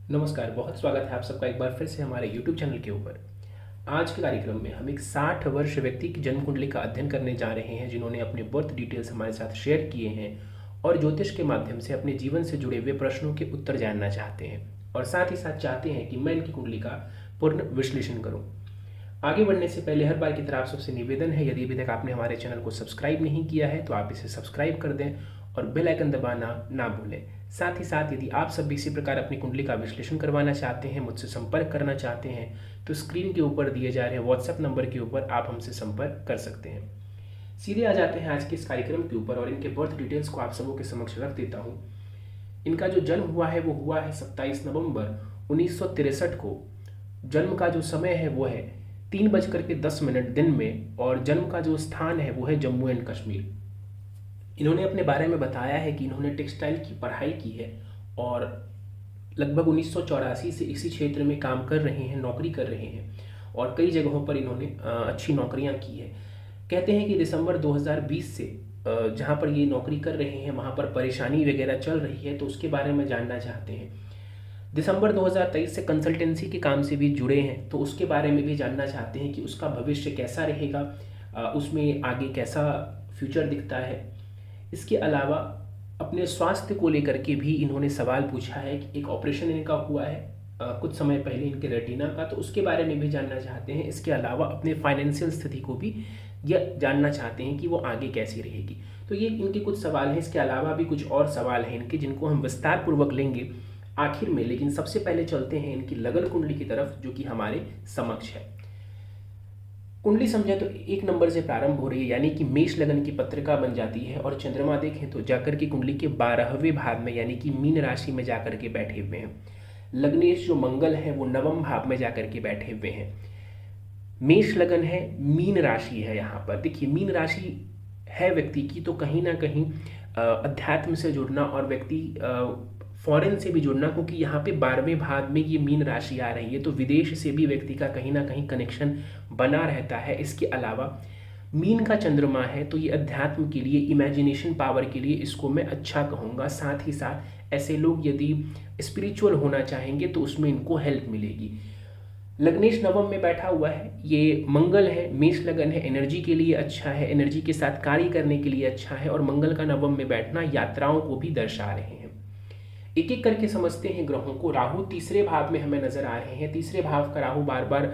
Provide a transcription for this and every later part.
नमस्कार, बहुत स्वागत है आप सबका एक बार फिर से हमारे YouTube चैनल के ऊपर। आज के कार्यक्रम में हम एक 60 वर्ष व्यक्ति की जन्म कुंडली का अध्ययन करने जा रहे हैं, जिन्होंने अपने बर्थ डिटेल्स हमारे साथ शेयर किए हैं और ज्योतिष के माध्यम से अपने जीवन से जुड़े हुए प्रश्नों के उत्तर जानना चाहते हैं और साथ ही साथ चाहते हैं कि मैं इनकी कुंडली का पूर्ण विश्लेषण करूँ। आगे बढ़ने से पहले हर बार की तरह आप सबसे निवेदन है, यदि अभी तक आपने हमारे चैनल को सब्सक्राइब नहीं किया है तो आप इसे सब्सक्राइब कर दें और बेल आइकन दबाना ना भूलें। साथ ही साथ यदि आप सब भी इसी प्रकार अपनी कुंडली का विश्लेषण करवाना चाहते हैं, मुझसे संपर्क करना चाहते हैं, तो स्क्रीन के ऊपर दिए जा रहे व्हाट्सएप नंबर के ऊपर आप हमसे संपर्क कर सकते हैं। सीधे आ जाते हैं आज के इस कार्यक्रम के ऊपर और इनके बर्थ डिटेल्स को आप सबों के समक्ष रख देता हूँ। इनका जो जन्म हुआ है वो हुआ है 27 नवंबर 1963 को। जन्म का जो समय है वो है 3:10 दिन में और जन्म का जो स्थान है वो है जम्मू एंड कश्मीर। इन्होंने अपने बारे में बताया है कि इन्होंने टेक्सटाइल की पढ़ाई की है और लगभग 1984 से इसी क्षेत्र में काम कर रहे हैं, नौकरी कर रहे हैं और कई जगहों पर इन्होंने अच्छी नौकरियां की है। कहते हैं कि दिसंबर 2020 से जहां पर ये नौकरी कर रहे हैं वहां पर परेशानी वगैरह चल रही है, तो उसके बारे में जानना चाहते हैं। दिसंबर 2023 से कंसल्टेंसी के काम से भी जुड़े हैं, तो उसके बारे में भी जानना चाहते हैं कि उसका भविष्य कैसा रहेगा, उसमें आगे कैसा फ्यूचर दिखता है। इसके अलावा अपने स्वास्थ्य को लेकर के भी इन्होंने सवाल पूछा है कि एक ऑपरेशन इनका हुआ है कुछ समय पहले इनके रेटिना का, तो उसके बारे में भी जानना चाहते हैं। इसके अलावा अपने फाइनेंशियल स्थिति को भी यह जानना चाहते हैं कि वो आगे कैसी रहेगी। तो ये इनके कुछ सवाल हैं। इसके अलावा भी कुछ और सवाल हैं इनके, जिनको हम विस्तार पूर्वक लेंगे आखिर में। लेकिन सबसे पहले चलते हैं इनकी लगन कुंडली की तरफ, जो कि हमारे समक्ष है। कुंडली समझे तो 1 नंबर से प्रारंभ हो रही है, यानी कि मेष लगन की पत्रिका बन जाती है और चंद्रमा देखें तो जाकर के कुंडली के 12वें भाव में यानी कि मीन राशि में जाकर के बैठे हुए हैं। लग्नेश जो मंगल है वो 9वें भाव में जाकर के बैठे हुए हैं। मेष लगन है, मीन राशि है। यहाँ पर देखिए मीन राशि है व्यक्ति की, तो कहीं ना कहीं अध्यात्म से जुड़ना और व्यक्ति फॉरेन से भी जुड़ना, क्योंकि यहाँ पे 12वें भाव में ये मीन राशि आ रही है, तो विदेश से भी व्यक्ति का कहीं ना कहीं कनेक्शन बना रहता है। इसके अलावा मीन का चंद्रमा है, तो ये अध्यात्म के लिए, इमेजिनेशन पावर के लिए इसको मैं अच्छा कहूँगा। साथ ही साथ ऐसे लोग यदि स्पिरिचुअल होना चाहेंगे तो उसमें इनको हेल्प मिलेगी। लग्नेश नवम में बैठा हुआ है, ये मंगल है, मेष लगन है, एनर्जी के लिए अच्छा है, एनर्जी के साथ कार्य करने के लिए अच्छा है। और मंगल का नवम में बैठना यात्राओं को भी दर्शा रहे हैं। एक एक करके समझते हैं ग्रहों को। राहु तीसरे भाव में हमें नजर आ रहे हैं। तीसरे भाव का राहु बार बार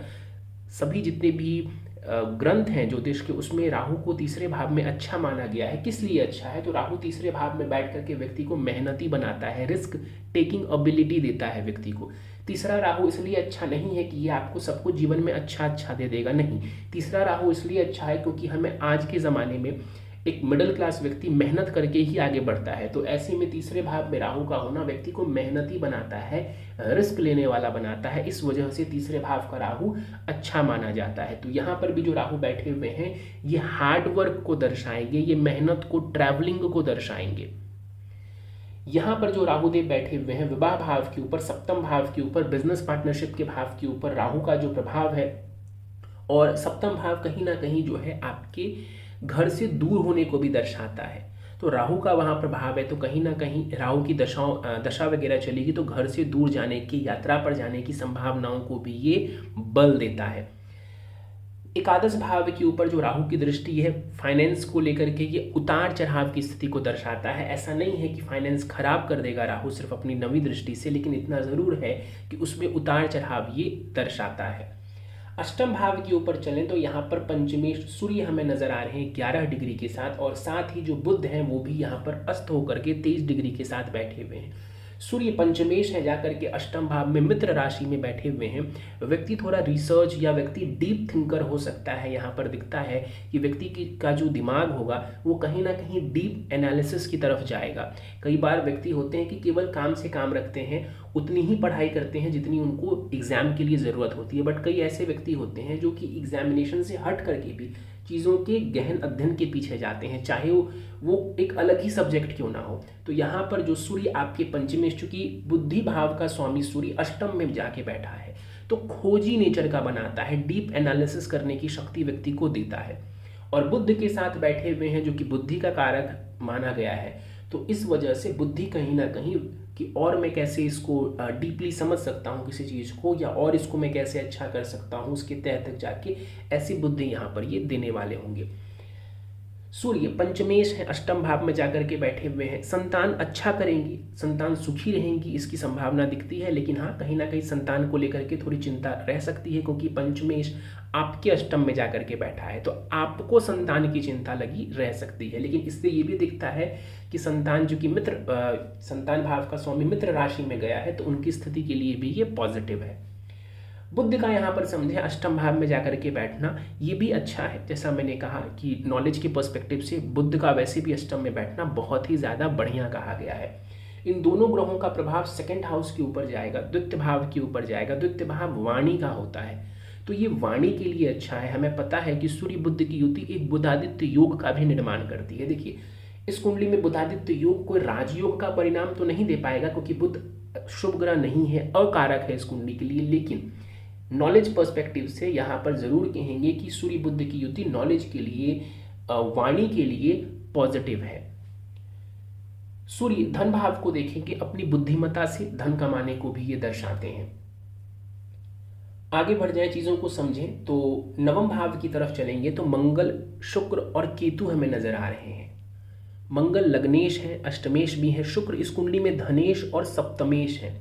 सभी जितने भी ग्रंथ हैं ज्योतिष के, उसमें राहु को तीसरे भाव में अच्छा माना गया है। किस लिए अच्छा है? तो राहु तीसरे भाव में बैठ करके व्यक्ति को मेहनती बनाता है, रिस्क टेकिंग एबिलिटी देता है व्यक्ति को। तीसरा राहु इसलिए अच्छा नहीं है कि ये आपको सब कुछ जीवन में अच्छा अच्छा दे देगा, नहीं। तीसरा राहु इसलिए अच्छा है क्योंकि हमें आज के ज़माने में एक मिडिल क्लास व्यक्ति मेहनत करके ही आगे बढ़ता है, तो ऐसे में तीसरे भाव में राहु का होना व्यक्ति को मेहनती बनाता है, रिस्क लेने वाला बनाता है। इस वजह से तीसरे भाव का राहु अच्छा माना जाता है। तो यहाँ पर भी जो राहु बैठे हुए हैं ये हार्ड वर्क को दर्शाएंगे, ये मेहनत को, ट्रैवलिंग को दर्शाएंगे। यहाँ पर जो राहुदेव बैठे हुए हैं विवाह भाव के ऊपर, सप्तम भाव के ऊपर, बिजनेस पार्टनरशिप के भाव के ऊपर राहु का जो प्रभाव है, और सप्तम भाव कहीं ना कहीं जो है आपके घर से दूर होने को भी दर्शाता है। तो राहु का वहाँ प्रभाव है, तो कहीं ना कहीं राहु की दशा वगैरह चलेगी तो घर से दूर जाने की, यात्रा पर जाने की संभावनाओं को भी ये बल देता है। एकादश भाव के ऊपर जो राहु की दृष्टि है, फाइनेंस को लेकर के ये उतार चढ़ाव की स्थिति को दर्शाता है। ऐसा नहीं है कि फाइनेंस खराब कर देगा राहु सिर्फ अपनी 9वीं दृष्टि से, लेकिन इतना जरूर है कि उसमें उतार चढ़ाव ये दर्शाता है। अष्टम भाव के ऊपर चलें तो यहाँ पर पंचमेश सूर्य हमें नजर आ रहे हैं 11 डिग्री के साथ, और साथ ही जो बुध हैं वो भी यहाँ पर अस्त होकर के 23 डिग्री के साथ बैठे हुए हैं। सूर्य पंचमेश है जाकर के अष्टम भाव में मित्र राशि में बैठे हुए हैं। व्यक्ति थोड़ा रिसर्च या व्यक्ति डीप थिंकर हो सकता है। यहाँ पर दिखता है कि व्यक्ति का जो दिमाग होगा वो कहीं ना कहीं डीप एनालिसिस की तरफ जाएगा। कई बार व्यक्ति होते हैं कि केवल काम से काम रखते हैं, उतनी ही पढ़ाई करते हैं जितनी उनको एग्जाम के लिए ज़रूरत होती है। बट कई ऐसे व्यक्ति होते हैं जो कि एग्जामिनेशन से हट करके भी चीज़ों के गहन अध्ययन के पीछे जाते हैं, चाहे वो एक अलग ही सब्जेक्ट क्यों ना हो। तो यहाँ पर जो सूर्य आपके पंचमेश, चूंकि बुद्धि भाव का स्वामी सूर्य अष्टम में जाके बैठा है, तो खोजी नेचर का बनाता है, डीप एनालिसिस करने की शक्ति व्यक्ति को देता है। और बुद्ध के साथ बैठे हुए हैं जो कि बुद्धि का कारक माना गया है, तो इस वजह से बुद्धि कहीं ना कहीं कि और मैं कैसे इसको डीपली समझ सकता हूँ किसी चीज़ को, या और इसको मैं कैसे अच्छा कर सकता हूँ, उसके तह तक जाके ऐसी बुद्धि यहाँ पर ये देने वाले होंगे। सूर्य पंचमेश है, अष्टम भाव में जाकर के बैठे हुए हैं। संतान अच्छा करेंगी, संतान सुखी रहेंगी, इसकी संभावना दिखती है, लेकिन हाँ कहीं ना कहीं संतान को लेकर के थोड़ी चिंता रह सकती है, क्योंकि पंचमेश आपके अष्टम में जाकर के बैठा है, तो आपको संतान की चिंता लगी रह सकती है। लेकिन इससे ये भी दिखता है कि संतान जो कि मित्र संतान भाव का स्वामी मित्र राशि में गया है, तो उनकी स्थिति के लिए भी ये पॉजिटिव है। बुद्ध का यहाँ पर समझे अष्टम भाव में जाकर के बैठना ये भी अच्छा है। जैसा मैंने कहा कि नॉलेज के पर्सपेक्टिव से बुद्ध का वैसे भी अष्टम में बैठना बहुत ही ज़्यादा बढ़िया कहा गया है। इन दोनों ग्रहों का प्रभाव सेकंड हाउस के ऊपर जाएगा, द्वितीय भाव के ऊपर जाएगा। द्वितीय भाव वाणी का होता है, तो ये वाणी के लिए अच्छा है। हमें पता है कि सूर्य बुद्ध की युति एक बुधादित्य योग का भी निर्माण करती है। देखिए इस कुंडली में बुधादित्य योग कोई राजयोग का परिणाम तो नहीं दे पाएगा, क्योंकि बुध शुभ ग्रह नहीं है, अकारक है इस कुंडली के लिए, लेकिन नॉलेज पर्सपेक्टिव से यहाँ पर जरूर कहेंगे कि सूर्य बुद्ध की युति नॉलेज के लिए, वाणी के लिए पॉजिटिव है। सूर्य धन भाव को देखेंगे, अपनी बुद्धिमत्ता से धन कमाने को भी ये दर्शाते हैं। आगे बढ़ जाए, चीजों को समझें, तो नवम भाव की तरफ चलेंगे तो मंगल, शुक्र और केतु हमें नजर आ रहे हैं। मंगल लग्नेश है, अष्टमेश भी है। शुक्र इस कुंडली में धनेश और सप्तमेश है,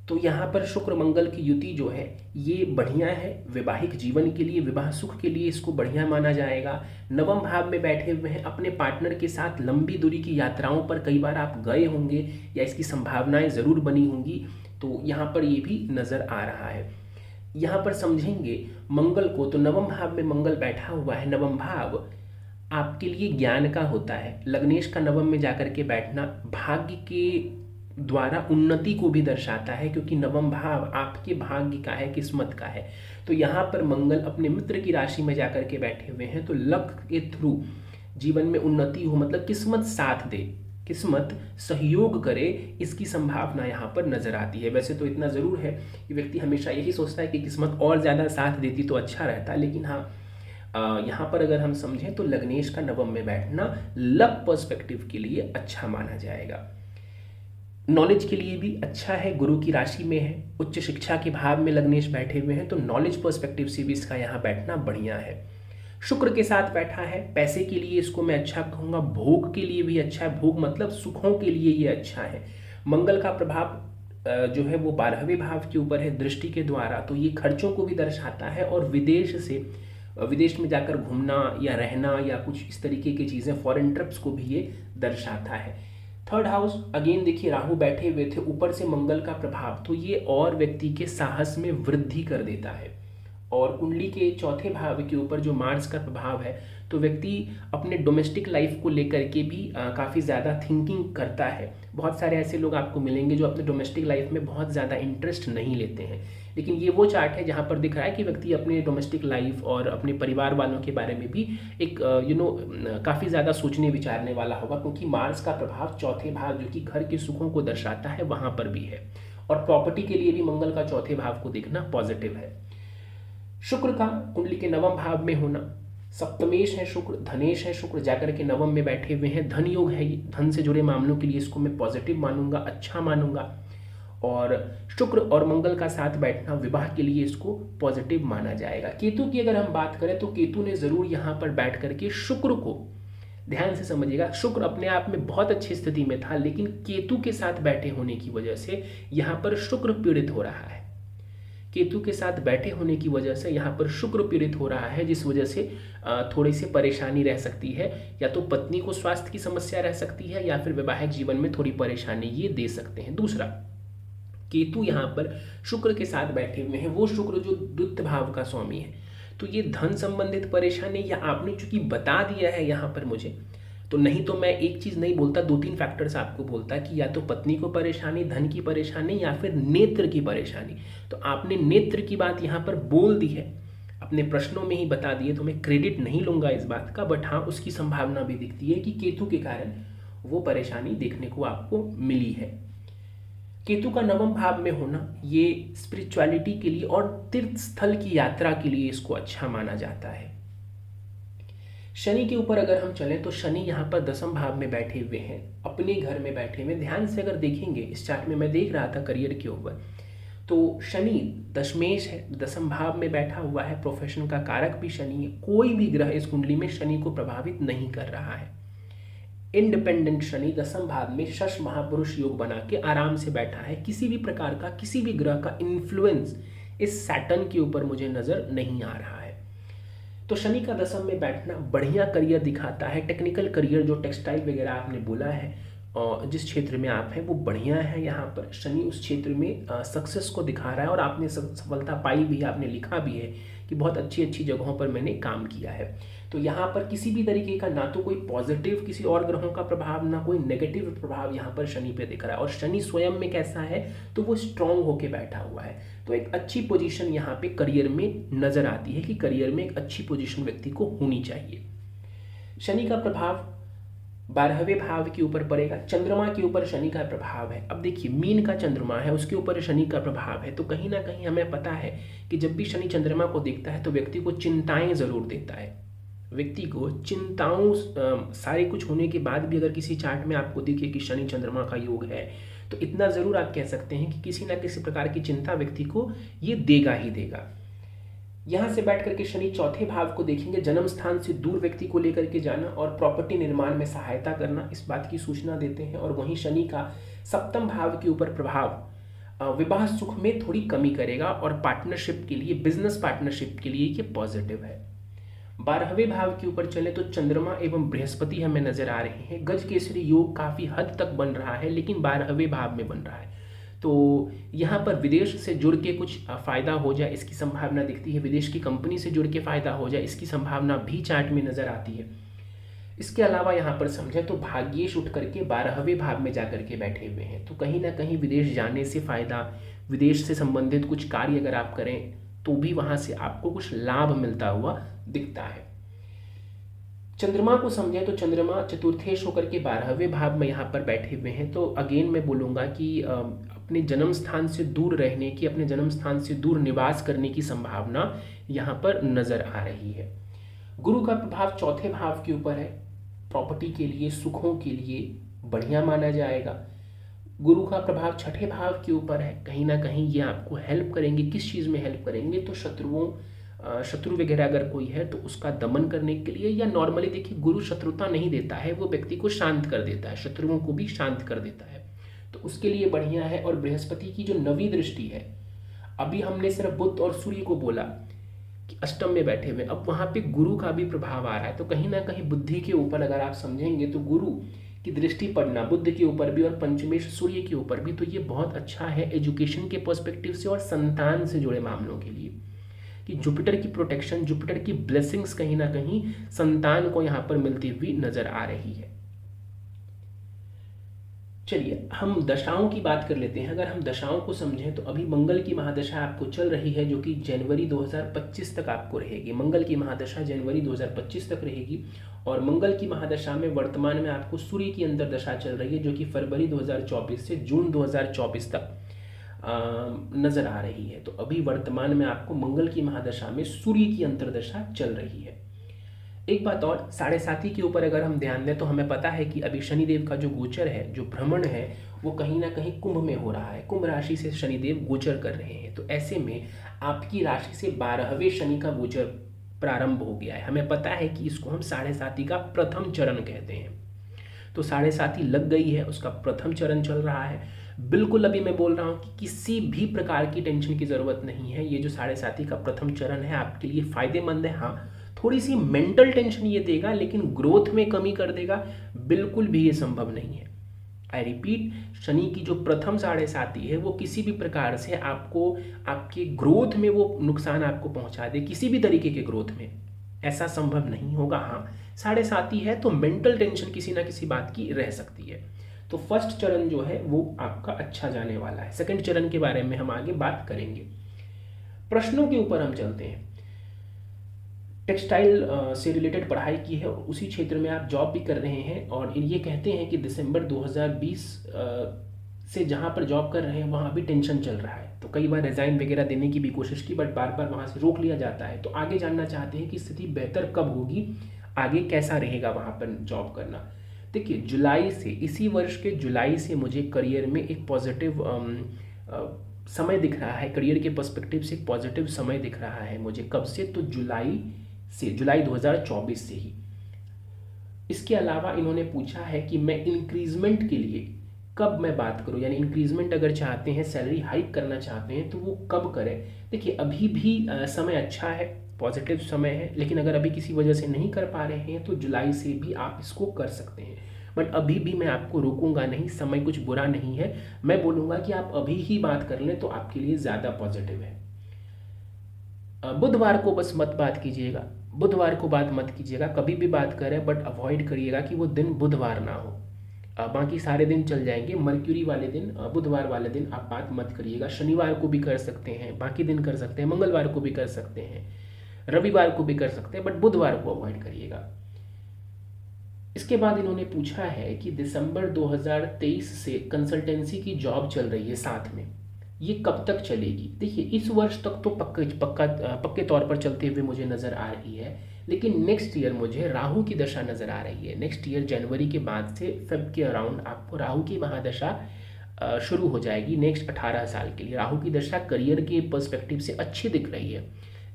तो यहाँ पर शुक्र मंगल की युति जो है ये बढ़िया है। वैवाहिक जीवन के लिए, विवाह सुख के लिए इसको बढ़िया माना जाएगा। नवम भाव में बैठे हुए हैं, अपने पार्टनर के साथ लंबी दूरी की यात्राओं पर कई बार आप गए होंगे या इसकी संभावनाएं जरूर बनी होंगी, तो यहाँ पर ये भी नजर आ रहा है। यहाँ पर समझेंगे मंगल को, तो नवम भाव में मंगल बैठा हुआ है। नवम भाव आपके लिए ज्ञान का होता है। लग्नेश का नवम में जाकर के बैठना भाग्य के द्वारा उन्नति को भी दर्शाता है, क्योंकि नवम भाव आपके भाग्य का है, किस्मत का है। तो यहाँ पर मंगल अपने मित्र की राशि में जाकर के बैठे हुए हैं, तो लक के थ्रू जीवन में उन्नति हो, मतलब किस्मत साथ दे, किस्मत सहयोग करे, इसकी संभावना यहाँ पर नजर आती है। वैसे तो इतना जरूर है कि व्यक्ति हमेशा यही सोचता है कि किस्मत और ज्यादा साथ देती तो अच्छा रहता, लेकिन हाँ यहाँ पर अगर हम समझें तो लग्नेश का नवम में बैठना लक पर्सपेक्टिव के लिए अच्छा माना जाएगा। नॉलेज के लिए भी अच्छा है, गुरु की राशि में है, उच्च शिक्षा के भाव में लग्नेश बैठे हुए हैं, तो नॉलेज पर्सपेक्टिव से भी इसका यहाँ बैठना बढ़िया है। शुक्र के साथ बैठा है, पैसे के लिए इसको मैं अच्छा कहूँगा, भोग के लिए भी अच्छा है, भोग मतलब सुखों के लिए ये अच्छा है। मंगल का प्रभाव जो है वो 12वें भाव के ऊपर है दृष्टि के द्वारा, तो ये खर्चों को भी दर्शाता है, और विदेश में जाकर घूमना या रहना या कुछ इस तरीके की चीज़ें, फॉरेन ट्रिप्स को भी ये दर्शाता है। थर्ड हाउस अगेन देखिए, राहु बैठे हुए थे, ऊपर से मंगल का प्रभाव, तो ये और व्यक्ति के साहस में वृद्धि कर देता है। और कुंडली के चौथे भाव के ऊपर जो मार्स का प्रभाव है, तो व्यक्ति अपने डोमेस्टिक लाइफ को लेकर के भी काफ़ी ज़्यादा थिंकिंग करता है। बहुत सारे ऐसे लोग आपको मिलेंगे जो अपने डोमेस्टिक लाइफ में बहुत ज़्यादा इंटरेस्ट नहीं लेते हैं, लेकिन ये वो चार्ट है जहाँ पर दिख रहा है कि व्यक्ति अपने डोमेस्टिक लाइफ और अपने परिवार वालों के बारे में भी एक काफ़ी ज़्यादा सोचने विचारने वाला होगा, क्योंकि मार्स का प्रभाव चौथे भाव जो कि घर के सुखों को दर्शाता है वहाँ पर भी है। और प्रॉपर्टी के लिए भी मंगल का चौथे भाव को देखना पॉजिटिव है। शुक्र का कुंडली के नवम भाव में होना, सप्तमेश है शुक्र, धनेश है शुक्र, जाकर के नवम में बैठे हुए हैं, धन योग है, ये धन से जुड़े मामलों के लिए इसको मैं पॉजिटिव मानूंगा, अच्छा मानूंगा। और शुक्र और मंगल का साथ बैठना विवाह के लिए इसको पॉजिटिव माना जाएगा। केतु की अगर हम बात करें तो केतु ने जरूर यहाँ पर बैठ करके शुक्र को, ध्यान से समझिएगा, शुक्र अपने आप में बहुत अच्छी स्थिति में था, लेकिन केतु के साथ बैठे होने की वजह से यहाँ पर शुक्र पीड़ित हो रहा है। केतु के साथ बैठे होने की वजह से यहाँ पर शुक्र पीड़ित हो रहा है, जिस वजह से थोड़ी सी परेशानी रह सकती है, या तो पत्नी को स्वास्थ्य की समस्या रह सकती है, या फिर वैवाहिक जीवन में थोड़ी परेशानी ये दे सकते हैं। दूसरा, केतु यहाँ पर शुक्र के साथ बैठे हुए हैं, वो शुक्र जो द्वितीय भाव का स्वामी है, तो ये धन संबंधित परेशानी, या आपने चूंकि बता दिया है यहाँ पर मुझे, तो नहीं तो मैं एक चीज़ नहीं बोलता, 2-3 फैक्टर्स आपको बोलता कि या तो पत्नी को परेशानी, धन की परेशानी, या फिर नेत्र की परेशानी। तो आपने नेत्र की बात यहाँ पर बोल दी है, अपने प्रश्नों में ही बता दिए, तो मैं क्रेडिट नहीं लूंगा इस बात का, बट हाँ उसकी संभावना भी दिखती है कि केतु के कारण वो परेशानी देखने को आपको मिली है। केतु का नवम भाव में होना ये स्पिरिचुअलिटी के लिए और तीर्थ स्थल की यात्रा के लिए इसको अच्छा माना जाता है। शनि के ऊपर अगर हम चलें तो शनि यहाँ पर दसम भाव में बैठे हुए हैं, अपने घर में बैठे हुए। ध्यान से अगर देखेंगे इस चार्ट में, मैं देख रहा था करियर के ऊपर, तो शनि दशमेश है, दसम भाव में बैठा हुआ है, प्रोफेशन का कारक भी शनि है। कोई भी ग्रह इस कुंडली में शनि को प्रभावित नहीं कर रहा है। इंडिपेंडेंट शनि दसम भाव में शश महापुरुष योग बना के आराम से बैठा है। किसी भी प्रकार का, किसी भी ग्रह का इन्फ्लुएंस इस सैटर्न के ऊपर मुझे नजर नहीं आ रहा है। तो शनि का दसम में बैठना बढ़िया करियर दिखाता है। टेक्निकल करियर, जो टेक्सटाइल वगैरह आपने बोला है, और जिस क्षेत्र में आप हैं वो बढ़िया है। यहाँ पर शनि उस क्षेत्र में सक्सेस को दिखा रहा है, और आपने सफलता पाई भी है, आपने लिखा भी है कि बहुत अच्छी अच्छी जगहों पर मैंने काम किया है। तो यहाँ पर किसी भी तरीके का ना तो कोई पॉजिटिव किसी और ग्रहों का प्रभाव, ना कोई नेगेटिव प्रभाव यहाँ पर शनि पे दिख रहा है। और शनि स्वयं में कैसा है, तो वो स्ट्रांग होके बैठा हुआ है। तो एक अच्छी पोजीशन यहाँ पे करियर में नजर आती है कि करियर में एक अच्छी पोजीशन व्यक्ति को होनी चाहिए। शनि का प्रभाव 12वें भाव के ऊपर पड़ेगा, चंद्रमा के ऊपर शनि का प्रभाव है। अब देखिए, मीन का चंद्रमा है, उसके ऊपर शनि का प्रभाव है। तो कहीं ना कहीं हमें पता है कि जब भी शनि चंद्रमा को देखता है तो व्यक्ति को चिंताएं जरूर देता है। व्यक्ति को चिंताओं, सारे कुछ होने के बाद भी अगर किसी चार्ट में आपको दिखे कि शनि चंद्रमा का योग है, तो इतना जरूर आप कह सकते हैं कि किसी ना किसी प्रकार की चिंता व्यक्ति को ये देगा ही देगा। यहाँ से बैठ करके शनि चौथे भाव को देखेंगे, जन्म स्थान से दूर व्यक्ति को लेकर के जाना और प्रॉपर्टी निर्माण में सहायता करना, इस बात की सूचना देते हैं। और वहीं शनि का सप्तम भाव के ऊपर प्रभाव विवाह सुख में थोड़ी कमी करेगा, और पार्टनरशिप के लिए, बिजनेस पार्टनरशिप के लिए ये पॉजिटिव है। 12वें भाव के ऊपर चले तो चंद्रमा एवं बृहस्पति हमें नजर आ रहे हैं। गज केसरी योग काफी हद तक बन रहा है, लेकिन 12वें भाव में बन रहा है। तो यहाँ पर विदेश से जुड़ के कुछ फायदा हो जाए, इसकी संभावना दिखती है। विदेश की कंपनी से जुड़ के फायदा हो जाए, इसकी संभावना भी चार्ट में नजर आती है। इसके अलावा यहाँ पर समझे तो भाग्येश उठ करके 12वें भाव में जाकर के बैठे हुए हैं। तो कहीं ना कहीं विदेश जाने से फायदा, विदेश से संबंधित कुछ कार्य अगर आप करें तो भी वहां से आपको कुछ लाभ मिलता हुआ दिखता है। चंद्रमा को समझे तो चंद्रमा चतुर्थेश होकर के 12वें भाव में यहाँ पर बैठे हुए हैं। तो अगेन मैं बोलूँगा कि अपने जन्म स्थान से दूर रहने की, अपने जन्म स्थान से दूर निवास करने की संभावना यहाँ पर नजर आ रही है। गुरु का प्रभाव चौथे भाव के ऊपर है, प्रॉपर्टी के लिए, सुखों के लिए बढ़िया माना जाएगा। गुरु का प्रभाव छठे भाव के ऊपर है, कहीं ना कहीं ये आपको हेल्प करेंगे। किस चीज़ में हेल्प करेंगे, तो शत्रु वगैरह अगर कोई है तो उसका दमन करने के लिए, या नॉर्मली देखिए गुरु शत्रुता नहीं देता है, वो व्यक्ति को शांत कर देता है, शत्रुओं को भी शांत कर देता है, तो उसके लिए बढ़िया है। और बृहस्पति की जो 9वीं दृष्टि है, अभी हमने सिर्फ बुध और सूर्य को बोला कि अष्टम में बैठे हुए, अब वहां पे गुरु का भी प्रभाव आ रहा है। तो कहीं ना कहीं बुद्धि के ऊपर अगर आप समझेंगे तो गुरु की दृष्टि पड़ना बुध के ऊपर भी और पंचमेश सूर्य के ऊपर भी, तो ये बहुत अच्छा है एजुकेशन के पर्सपेक्टिव से और संतान से जुड़े मामलों के लिए, कि जुपिटर की प्रोटेक्शन, जुपिटर की ब्लेसिंग्स कहीं ना कहीं संतान को यहाँ पर मिलती हुई नजर आ रही है। चलिए हम दशाओं की बात कर लेते हैं। अगर हम दशाओं को समझें तो अभी मंगल की महादशा आपको चल रही है, जो कि जनवरी 2025 तक आपको रहेगी। मंगल की महादशा जनवरी 2025 तक रहेगी, और मंगल की महादशा में वर्तमान में आपको सूर्य की अंतर दशा चल रही है, जो कि फरवरी 2024 से जून 2024 तक नजर आ रही है। तो अभी वर्तमान में आपको मंगल की महादशा में सूर्य की अंतरदशा चल रही है। एक बात और, 7.5 के ऊपर अगर हम ध्यान दें तो हमें पता है कि अभी शनिदेव का जो गोचर है, जो भ्रमण है, वो कहीं ना कहीं कुंभ में हो रहा है। कुंभ राशि से शनिदेव गोचर कर रहे हैं। तो ऐसे में आपकी राशि से 12वें शनि का गोचर प्रारंभ हो गया है। हमें पता है कि इसको हम 7.5 का प्रथम चरण कहते हैं। तो 7.5 लग गई है, उसका प्रथम चरण चल रहा है। बिल्कुल अभी मैं बोल रहा हूँ कि किसी भी प्रकार की टेंशन की जरूरत नहीं है। ये जो 7.5 का प्रथम चरण है आपके लिए फायदेमंद है। हाँ, थोड़ी सी मेंटल टेंशन ये देगा, लेकिन ग्रोथ में कमी कर देगा, बिल्कुल भी ये संभव नहीं है। आई रिपीट, शनि की जो प्रथम 7.5 है वो किसी भी प्रकार से आपको, आपके ग्रोथ में वो नुकसान आपको पहुंचा दे, किसी भी तरीके के ग्रोथ में, ऐसा संभव नहीं होगा। हाँ, 7.5 है तो मेंटल टेंशन किसी ना किसी बात की रह सकती है। तो फर्स्ट चरण जो है वो आपका अच्छा जाने वाला है। सेकंड चरण के बारे में हम आगे बात करेंगे। प्रश्नों के ऊपर हम चलते हैं। टेक्सटाइल से रिलेटेड पढ़ाई की है और उसी क्षेत्र में आप जॉब भी कर रहे हैं, और ये कहते हैं कि दिसंबर 2020 से जहाँ पर जॉब कर रहे हैं वहाँ भी टेंशन चल रहा है। तो कई बार रिजाइन वगैरह देने की भी कोशिश की, बट बार बार वहाँ से रोक लिया जाता है। तो आगे जानना चाहते हैं कि स्थिति बेहतर कब होगी, आगे कैसा रहेगा वहाँ पर जॉब करना। देखिए जुलाई से, इसी वर्ष के जुलाई से मुझे करियर में एक पॉजिटिव समय दिख रहा है, करियर के पर्सपेक्टिव से एक पॉजिटिव समय दिख रहा है मुझे। कब से? तो जुलाई से, जुलाई 2024 से ही। इसके अलावा इन्होंने पूछा है कि मैं इंक्रीजमेंट के लिए कब मैं बात करूं, यानी इंक्रीजमेंट अगर चाहते हैं, सैलरी हाइक करना चाहते हैं तो वो कब करें। देखिए अभी भी समय अच्छा है, पॉजिटिव समय है, लेकिन अगर अभी किसी वजह से नहीं कर पा रहे हैं तो जुलाई से भी आप इसको कर सकते हैं। बट अभी भी मैं आपको रोकूंगा नहीं, समय कुछ बुरा नहीं है, मैं बोलूँगा कि आप अभी ही बात कर लें तो आपके लिए ज़्यादा पॉजिटिव है। बुधवार को बस मत बात कीजिएगा, बुधवार को बात मत कीजिएगा, कभी भी बात करें बट अवॉइड करिएगा कि वो दिन बुधवार ना हो। बाकी सारे दिन चल जाएंगे, मर्क्यूरी वाले दिन, बुधवार वाले दिन आप बात मत करिएगा। शनिवार को भी कर सकते हैं, बाकी दिन कर सकते हैं, मंगलवार को भी कर सकते हैं, रविवार को भी कर सकते हैं, बट बुधवार को अवॉइड करिएगा। इसके बाद इन्होंने पूछा है कि दिसंबर 2023 से कंसल्टेंसी की जॉब चल रही है साथ में, ये कब तक चलेगी। देखिए इस वर्ष तक तो पक्के तौर पर चलते हुए मुझे नज़र आ रही है, लेकिन नेक्स्ट ईयर मुझे राहु की दशा नज़र आ रही है। नेक्स्ट ईयर जनवरी के बाद से फेब के अराउंड आपको राहु की महादशा शुरू हो जाएगी। नेक्स्ट 18 साल के लिए राहु की दशा करियर के पर्सपेक्टिव से अच्छी दिख रही है,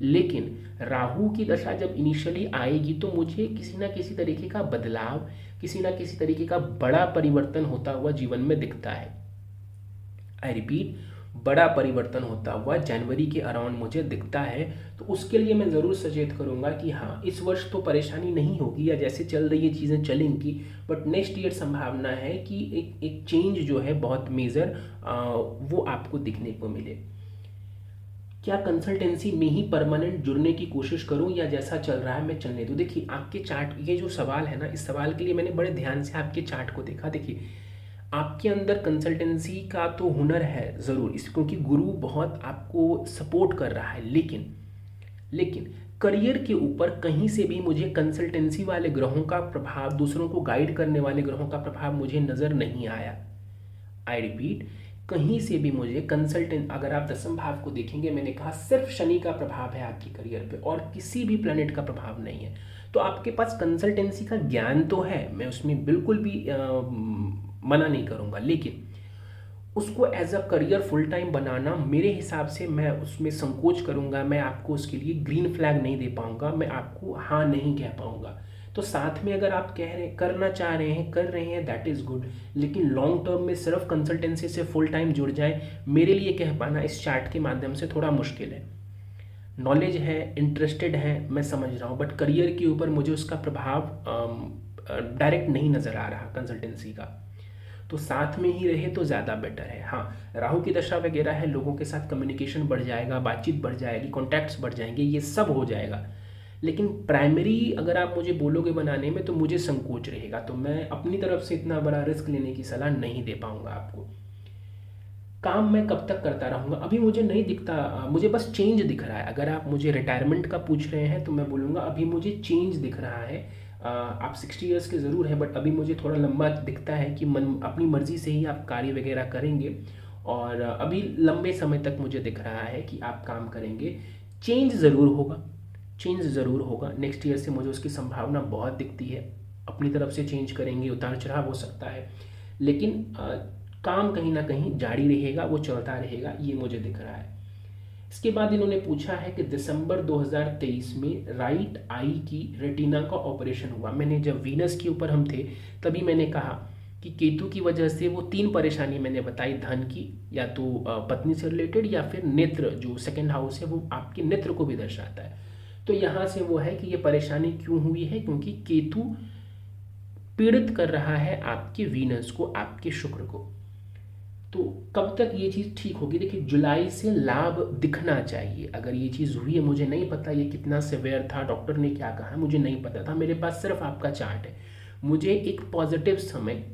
लेकिन राहु की दशा जब इनिशियली आएगी तो मुझे किसी ना किसी तरीके का बदलाव, किसी ना किसी तरीके का बड़ा परिवर्तन होता हुआ जीवन में दिखता है। आई रिपीट, बड़ा परिवर्तन होता हुआ जनवरी के अराउंड मुझे दिखता है। तो उसके लिए मैं ज़रूर सचेत करूंगा कि हाँ इस वर्ष तो परेशानी नहीं होगी, या जैसे चल रही है चीज़ें चलेंगी, बट नेक्स्ट ईयर संभावना है कि एक चेंज जो है बहुत मेजर वो आपको दिखने को मिले। क्या कंसल्टेंसी में ही परमानेंट जुड़ने की कोशिश करूं या जैसा चल रहा है मैं चलने दूं। देखिए आपके चार्ट, ये जो सवाल है ना, इस सवाल के लिए मैंने बड़े ध्यान से आपके चार्ट को देखा। देखिए आपके अंदर कंसल्टेंसी का तो हुनर है ज़रूर, इस क्योंकि गुरु बहुत आपको सपोर्ट कर रहा है, लेकिन करियर के ऊपर कहीं से भी मुझे कंसल्टेंसी वाले ग्रहों का प्रभाव, दूसरों को गाइड करने वाले ग्रहों का प्रभाव मुझे नज़र नहीं आया। आई रिपीट, कहीं से भी मुझे कंसल्टेंट, अगर आप दसम भाव को देखेंगे, मैंने कहा सिर्फ शनि का प्रभाव है आपके करियर पे और किसी भी प्लैनेट का प्रभाव नहीं है। तो आपके पास कंसल्टेंसी का ज्ञान तो है, मैं उसमें बिल्कुल भी मना नहीं करूँगा, लेकिन उसको as a career full time बनाना मेरे हिसाब से मैं उसमें संकोच करूँगा, मैं आपको उसके लिए ग्रीन फ्लैग नहीं दे पाऊँगा, मैं आपको हाँ नहीं कह पाऊँगा। तो साथ में अगर आप कह रहे करना चाह रहे हैं, कर रहे हैं, दैट इज़ गुड, लेकिन लॉन्ग टर्म में सिर्फ कंसल्टेंसी से फुल टाइम जुड़ जाए, मेरे लिए कह पाना इस चार्ट के माध्यम से थोड़ा मुश्किल है। नॉलेज है, इंटरेस्टेड है, मैं समझ रहा हूँ, बट करियर के ऊपर मुझे उसका प्रभाव डायरेक्ट नहीं नज़र आ रहा कंसल्टेंसी का। तो साथ में ही रहे तो ज़्यादा बेटर है। हाँ, राहु की दशा वगैरह है, लोगों के साथ कम्युनिकेशन बढ़ जाएगा, बातचीत बढ़ जाएगी, कॉन्टैक्ट्स बढ़ जाएंगे, ये सब हो जाएगा, लेकिन प्राइमरी अगर आप मुझे बोलोगे बनाने में तो मुझे संकोच रहेगा, तो मैं अपनी तरफ से इतना बड़ा रिस्क लेने की सलाह नहीं दे पाऊंगा आपको। काम मैं कब तक करता रहूँगा, अभी मुझे नहीं दिखता, मुझे बस चेंज दिख रहा है। अगर आप मुझे रिटायरमेंट का पूछ रहे हैं तो मैं बोलूँगा अभी मुझे चेंज दिख रहा है। आप 60 ईयर्स के ज़रूर हैं, बट अभी मुझे थोड़ा लंबा दिखता है कि अपनी मर्ज़ी से ही आप कार्य वगैरह करेंगे, और अभी लंबे समय तक मुझे दिख रहा है कि आप काम करेंगे। चेंज ज़रूर होगा, चेंज ज़रूर होगा, नेक्स्ट ईयर से मुझे उसकी संभावना बहुत दिखती है। अपनी तरफ से चेंज करेंगे, उतार चढ़ाव हो सकता है, लेकिन काम कहीं ना कहीं जारी रहेगा, वो चलता रहेगा, ये मुझे दिख रहा है। इसके बाद इन्होंने पूछा है कि दिसंबर 2023 में राइट आई की रेटिना का ऑपरेशन हुआ। मैंने जब वीनस के ऊपर हम थे तभी मैंने कहा कि केतु की वजह से वो 3 परेशानी मैंने बताई, धन की, या तो पत्नी से रिलेटेड, या फिर नेत्र, जो सेकंड हाउस है वो आपके नेत्र को भी दर्शाता है। तो यहाँ से वो है कि ये परेशानी क्यों हुई है, क्योंकि केतु पीड़ित कर रहा है आपके वीनस को, आपके शुक्र को। तो कब तक ये चीज़ ठीक होगी। देखिए जुलाई से लाभ दिखना चाहिए। अगर ये चीज़ हुई है, मुझे नहीं पता ये कितना सिवियर था, डॉक्टर ने क्या कहा मुझे नहीं पता था, मेरे पास सिर्फ आपका चार्ट है। मुझे एक पॉजिटिव समय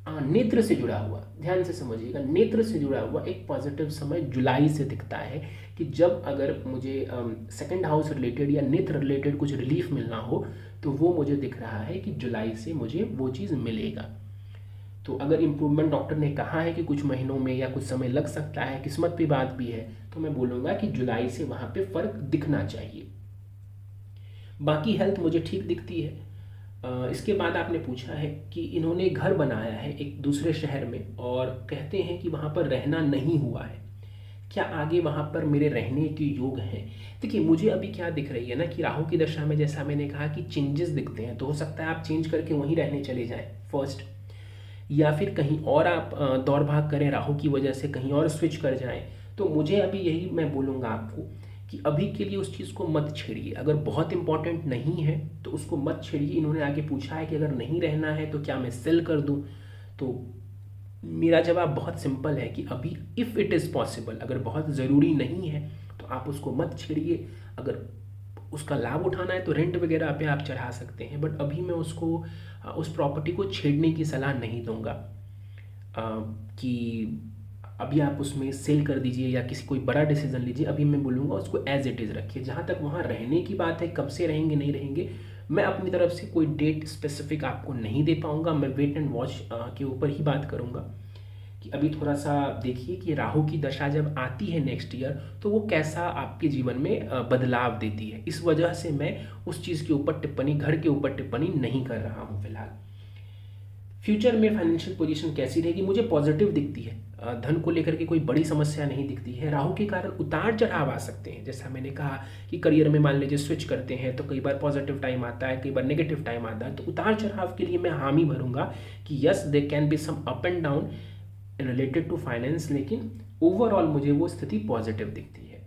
नेत्र से जुड़ा हुआ, ध्यान से समझिएगा, नेत्र से जुड़ा हुआ एक पॉजिटिव समय जुलाई से दिखता है कि जब अगर मुझे सेकंड हाउस रिलेटेड या नेत्र रिलेटेड कुछ रिलीफ मिलना हो तो वो मुझे दिख रहा है कि जुलाई से मुझे वो चीज़ मिलेगा। तो अगर इम्प्रूवमेंट डॉक्टर ने कहा है कि कुछ महीनों में या कुछ समय लग सकता है, किस्मत की बात भी है, तो मैं बोलूँगा कि जुलाई से वहाँ पे फ़र्क दिखना चाहिए। बाकी हेल्थ मुझे ठीक दिखती है। इसके बाद आपने पूछा है कि इन्होंने घर बनाया है एक दूसरे शहर में और कहते हैं कि वहाँ पर रहना नहीं हुआ है, क्या आगे वहाँ पर मेरे रहने के योग हैं? देखिए, मुझे अभी क्या दिख रही है ना कि राहु की दशा में जैसा मैंने कहा कि चेंजेस दिखते हैं, तो हो सकता है आप चेंज करके वहीं रहने चले जाएं फर्स्ट, या फिर कहीं और आप दौड़ भाग करें राहु की वजह से, कहीं और स्विच कर जाएं। तो मुझे अभी यही मैं बोलूँगा आपको कि अभी के लिए उस चीज़ को मत छेड़िए। अगर बहुत इंपॉर्टेंट नहीं है तो उसको मत छेड़िए। इन्होंने आगे पूछा है कि अगर नहीं रहना है तो क्या मैं सेल कर दूं? तो मेरा जवाब बहुत सिंपल है कि अभी इफ़ इट इज़ पॉसिबल, अगर बहुत ज़रूरी नहीं है तो आप उसको मत छेड़िए। अगर उसका लाभ उठाना है तो रेंट वगैरह पे आप चढ़ा सकते हैं, बट अभी मैं उसको उस प्रॉपर्टी को छेड़ने की सलाह नहीं दूंगा कि अभी आप उसमें सेल कर दीजिए या किसी कोई बड़ा डिसीजन लीजिए। अभी मैं बोलूँगा उसको एज इट इज़ रखिए। जहाँ तक वहाँ रहने की बात है, कब से रहेंगे नहीं रहेंगे, मैं अपनी तरफ से कोई डेट स्पेसिफिक आपको नहीं दे पाऊँगा। मैं वेट एंड वॉच के ऊपर ही बात करूँगा कि अभी थोड़ा सा देखिए कि राहु की दशा जब आती है नेक्स्ट ईयर तो वो कैसा आपके जीवन में बदलाव देती है। इस वजह से मैं उस चीज़ के ऊपर टिप्पणी, घर के ऊपर टिप्पणी नहीं कर रहा हूँ फिलहाल। फ्यूचर में फाइनेंशियल पोजीशन कैसी रहेगी? मुझे पॉजिटिव दिखती है। धन को लेकर के कोई बड़ी समस्या नहीं दिखती है। राहु के कारण उतार चढ़ाव आ सकते हैं, जैसा मैंने कहा कि करियर में मान लीजिए स्विच करते हैं तो कई बार पॉजिटिव टाइम आता है, कई बार नेगेटिव टाइम आता है। तो उतार चढ़ाव के लिए मैं हामी भरूंगा कि yes they can be some up and down related to finance, लेकिन ओवरऑल मुझे वो स्थिति पॉजिटिव दिखती है।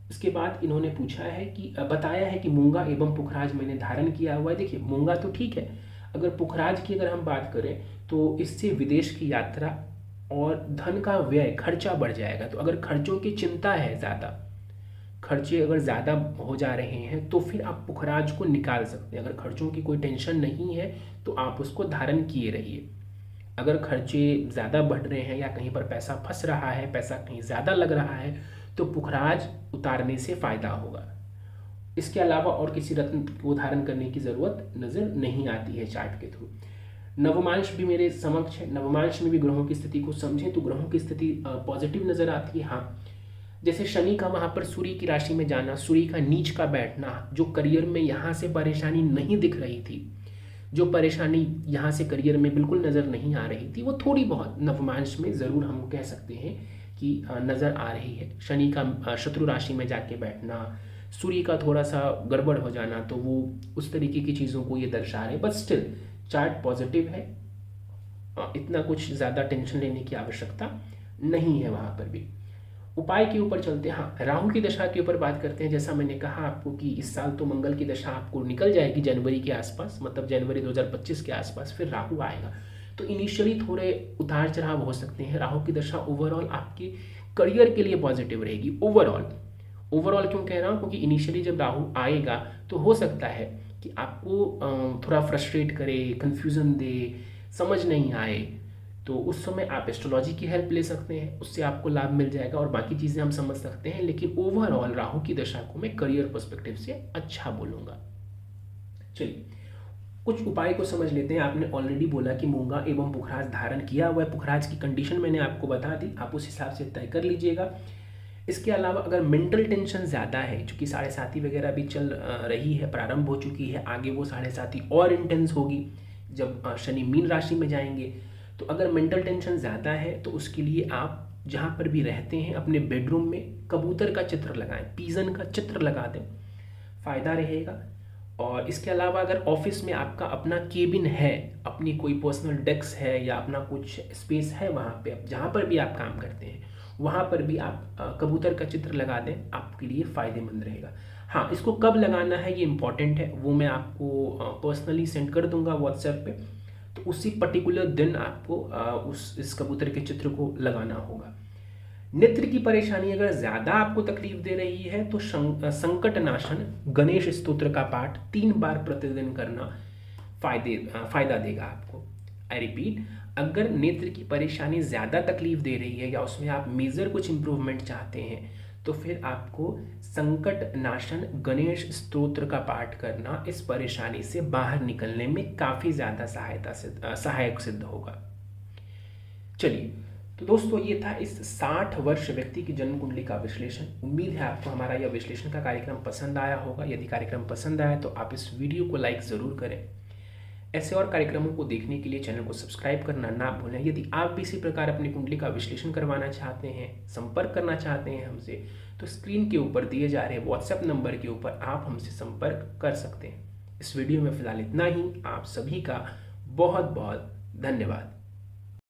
इसके बाद इन्होंने पूछा है कि बताया है कि मूंगा एवं पुखराज मैंने धारण किया हुआ है। देखिए, मूंगा तो ठीक है, अगर पुखराज की अगर हम बात करें तो इससे विदेश की यात्रा और धन का व्यय, खर्चा बढ़ जाएगा। तो अगर खर्चों की चिंता है, ज़्यादा खर्चे अगर ज़्यादा हो जा रहे हैं तो फिर आप पुखराज को निकाल सकते हैं। अगर खर्चों की कोई टेंशन नहीं है तो आप उसको धारण किए रहिए। अगर खर्चे ज़्यादा बढ़ रहे हैं या कहीं पर पैसा फंस रहा है, पैसा कहीं ज़्यादा लग रहा है, तो पुखराज उतारने से फ़ायदा होगा। इसके अलावा और किसी रत्न को धारण करने की ज़रूरत नज़र नहीं आती है चार्ट के थ्रू। नवमांश भी मेरे समक्ष है। नवमांश में भी ग्रहों की स्थिति को समझें तो ग्रहों की स्थिति पॉजिटिव नज़र आती है। हाँ, जैसे शनि का वहाँ पर सूर्य की राशि में जाना, सूर्य का नीच का बैठना, जो करियर में यहाँ से परेशानी नहीं दिख रही थी, जो परेशानी यहाँ से करियर में बिल्कुल नज़र नहीं आ रही थी, वो थोड़ी बहुत नवमांश में ज़रूर हम कह सकते हैं कि नज़र आ रही है। शनि का शत्रु राशि में जाके बैठना, सूर्य का थोड़ा सा गड़बड़ हो जाना, तो वो उस तरीके की चीज़ों को ये दर्शा रहे। बट स्टिल चार्ट पॉजिटिव है, इतना कुछ ज़्यादा टेंशन लेने की आवश्यकता नहीं है वहाँ पर भी। उपाय के ऊपर चलते हैं। हाँ, राहु की दशा के ऊपर बात करते हैं। जैसा मैंने कहा आपको कि इस साल तो मंगल की दशा आपको निकल जाएगी जनवरी के आसपास, मतलब जनवरी 2025 के आसपास फिर राहु आएगा। तो इनिशियली थोड़े उतार चढ़ाव हो सकते हैं। राहु की दशा ओवरऑल आपके करियर के लिए पॉजिटिव रहेगी। ओवरऑल क्यों कह रहा हूँ? क्योंकि इनिशियली जब राहु आएगा तो हो सकता है कि आपको थोड़ा फ्रस्ट्रेट करे, कंफ्यूजन दे, समझ नहीं आए, तो उस समय आप एस्ट्रोलॉजी की हेल्प ले सकते हैं, उससे आपको लाभ मिल जाएगा और बाकी चीज़ें हम समझ सकते हैं। लेकिन ओवरऑल राहु की दशा को मैं करियर पर्सपेक्टिव से अच्छा बोलूँगा। चलिए, कुछ उपाय को समझ लेते हैं। आपने ऑलरेडी बोला कि मूंगा एवं पुखराज धारण किया हुआ है। पुखराज की कंडीशन मैंने आपको बता दी, आप उस हिसाब से तय कर लीजिएगा। इसके अलावा अगर मेंटल टेंशन ज़्यादा है, चूँकि साढ़े साथी वगैरह भी चल रही है, प्रारंभ हो चुकी है, आगे वो साढ़े साथी और इंटेंस होगी जब शनि मीन राशि में जाएंगे। तो अगर मेंटल टेंशन ज़्यादा है तो उसके लिए आप जहाँ पर भी रहते हैं अपने बेडरूम में कबूतर का चित्र लगाएं, पीजन का चित्र लगा दें, फ़ायदा रहेगा। और इसके अलावा अगर ऑफिस में आपका अपना केबिन है, अपनी कोई पर्सनल डेस्क है या अपना कुछ स्पेस है वहाँ पे जहाँ पर भी आप काम करते हैं, वहाँ पर भी आप कबूतर का चित्र लगा दें, आपके लिए फ़ायदेमंद रहेगा। हाँ, इसको कब लगाना है ये इम्पॉर्टेंट है, वो मैं आपको पर्सनली सेंड कर दूंगा व्हाट्सएप पे। तो उसी पर्टिकुलर दिन आपको इस कबूतर के चित्र को लगाना होगा। नेत्र की परेशानी अगर ज़्यादा आपको तकलीफ दे रही है तो संकट नाशन गणेश स्तोत्र का पाठ 3 बार प्रतिदिन करना फायदा देगा आपको। आई रिपीट, अगर नेत्र की परेशानी ज़्यादा तकलीफ दे रही है या उसमें आप मेजर कुछ इम्प्रूवमेंट चाहते हैं तो फिर आपको संकट नाशन गणेश स्तोत्र का पाठ करना इस परेशानी से बाहर निकलने में काफ़ी ज़्यादा सहायक सिद्ध होगा। चलिए, तो दोस्तों ये था इस 60 वर्ष व्यक्ति की जन्म कुंडली का विश्लेषण। उम्मीद है आपको हमारा यह विश्लेषण का कार्यक्रम पसंद आया होगा। यदि कार्यक्रम पसंद आया तो आप इस वीडियो को लाइक ज़रूर करें। ऐसे और कार्यक्रमों को देखने के लिए चैनल को सब्सक्राइब करना ना भूलें। यदि आप भी इसी प्रकार अपनी कुंडली का विश्लेषण करवाना चाहते हैं, संपर्क करना चाहते हैं हमसे, तो स्क्रीन के ऊपर दिए जा रहे व्हाट्सएप नंबर के ऊपर आप हमसे संपर्क कर सकते हैं। इस वीडियो में फिलहाल इतना ही। आप सभी का बहुत बहुत धन्यवाद।